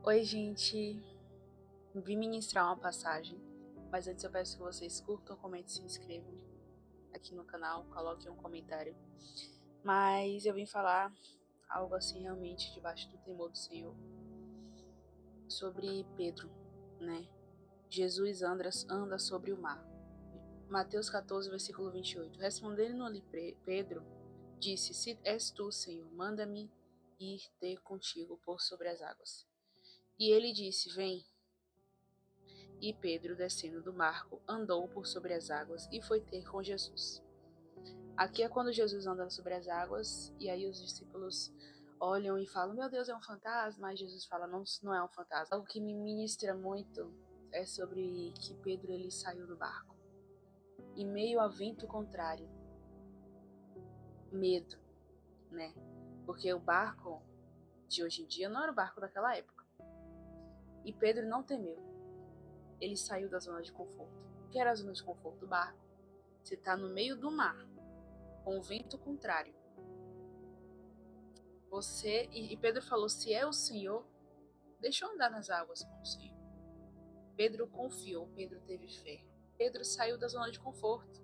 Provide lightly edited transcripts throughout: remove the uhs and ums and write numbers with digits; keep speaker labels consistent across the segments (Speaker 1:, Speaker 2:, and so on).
Speaker 1: Oi, gente. Vim ministrar uma passagem, mas antes eu peço que vocês curtam, comentem, se inscrevam aqui no canal, coloquem um comentário. Mas eu vim falar algo assim realmente debaixo do temor do Senhor, sobre Pedro, né? Jesus anda sobre o mar. Mateus 14, versículo 28. Respondendo-lhe Pedro, disse: Se és tu, Senhor, manda-me ir ter contigo por sobre as águas. E ele disse: Vem. E Pedro, descendo do barco, andou por sobre as águas e foi ter com Jesus. Aqui é quando Jesus anda sobre as águas, e aí os discípulos olham e falam: Meu Deus, é um fantasma? Mas Jesus fala: Não, não é um fantasma. O que me ministra muito é sobre que Pedro ele saiu do barco. Em meio a vento contrário, medo, né? Porque o barco de hoje em dia não era o barco daquela época. E Pedro não temeu. Ele saiu da zona de conforto. O que era a zona de conforto do barco? Você está no meio do mar, com o vento contrário. E Pedro falou: se é o Senhor, deixa eu andar nas águas com o Senhor. Pedro confiou, Pedro teve fé. Pedro saiu da zona de conforto,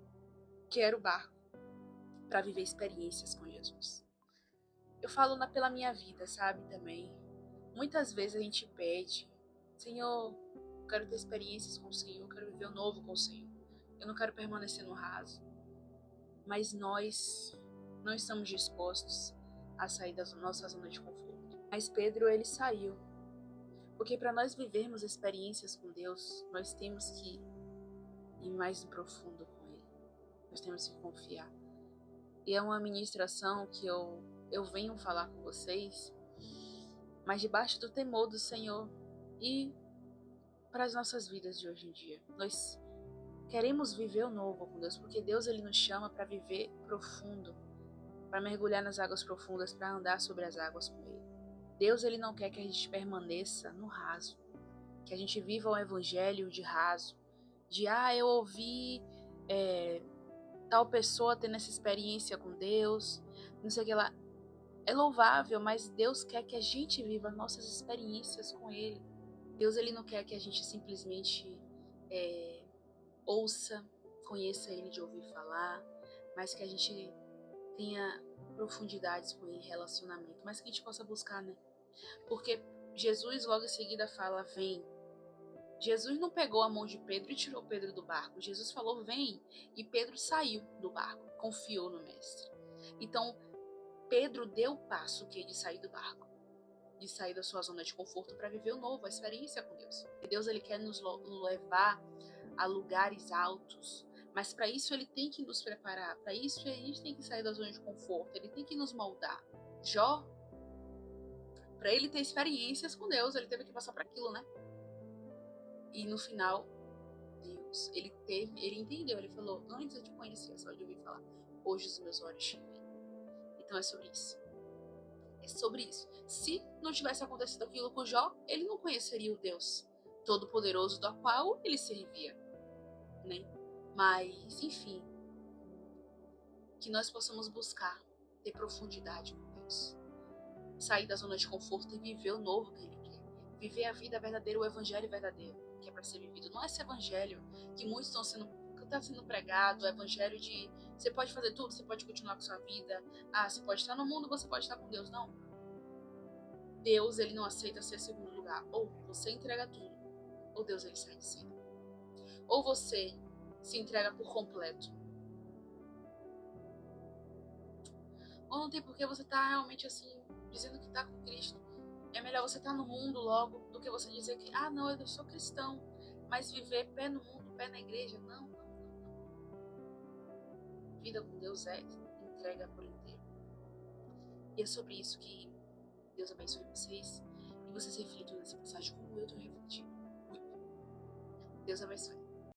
Speaker 1: que era o barco, para viver experiências com Jesus. Eu falo pela minha vida, sabe, também. Muitas vezes a gente pede: Senhor, eu quero ter experiências com o Senhor, eu quero viver o novo com o Senhor. Eu não quero permanecer no raso. Mas nós não estamos dispostos a sair da nossa zona de conforto. Mas Pedro, ele saiu. Porque para nós vivermos experiências com Deus, nós temos que ir mais no profundo com Ele. Nós temos que confiar. E é uma ministração que eu venho falar com vocês, mas debaixo do temor do Senhor e para as nossas vidas de hoje em dia. Nós queremos viver o novo com Deus, porque Deus ele nos chama para viver profundo, para mergulhar nas águas profundas, para andar sobre as águas com Ele. Deus ele não quer que a gente permaneça no raso, que a gente viva o evangelho de raso, de eu ouvi tal pessoa tendo essa experiência com Deus, não sei o que lá. É louvável, mas Deus quer que a gente viva nossas experiências com Ele. Deus ele não quer que a gente simplesmente ouça, conheça Ele de ouvir falar, mas que a gente tenha profundidades com Ele, relacionamento, mas que a gente possa buscar, né? Porque Jesus logo em seguida fala: vem. Jesus não pegou a mão de Pedro e tirou Pedro do barco. Jesus falou: vem. E Pedro saiu do barco, confiou no mestre. Então, Pedro deu o passo de sair do barco, de sair da sua zona de conforto para viver o novo, a experiência com Deus. E Deus ele quer nos levar a lugares altos, mas para isso ele tem que nos preparar. Para isso a gente tem que sair da zona de conforto, ele tem que nos moldar. Jó, para ele ter experiências com Deus, ele teve que passar por aquilo, né? E no final, Deus, ele entendeu, ele falou: antes eu te conhecia só de ouvir falar, hoje os meus olhos te veem. Então é sobre isso. É sobre isso. Se não tivesse acontecido aquilo com Jó, ele não conheceria o Deus Todo-Poderoso do qual ele servia, né? Mas, enfim, que nós possamos buscar ter profundidade com Deus, sair da zona de conforto e viver o novo que Ele quer, viver a vida verdadeira, o evangelho verdadeiro que é para ser vivido. Não é esse evangelho que muitos está sendo pregado, o evangelho de você pode fazer tudo, você pode continuar com sua vida, você pode estar no mundo, você pode estar com Deus. Não. Deus ele não aceita ser segundo lugar. Ou você entrega tudo, ou Deus ele sai de cena. Ou você se entrega por completo, ou não tem por que você estar realmente assim, dizendo que está com Cristo. É melhor você estar no mundo logo, do que você dizer que, não, eu sou cristão, mas viver pé no mundo, pé na igreja. Não, não, não. Vida com Deus é entrega por inteiro. E é sobre isso que Deus abençoe vocês, e vocês reflitam nessa passagem como eu estou refletindo. Deus abençoe.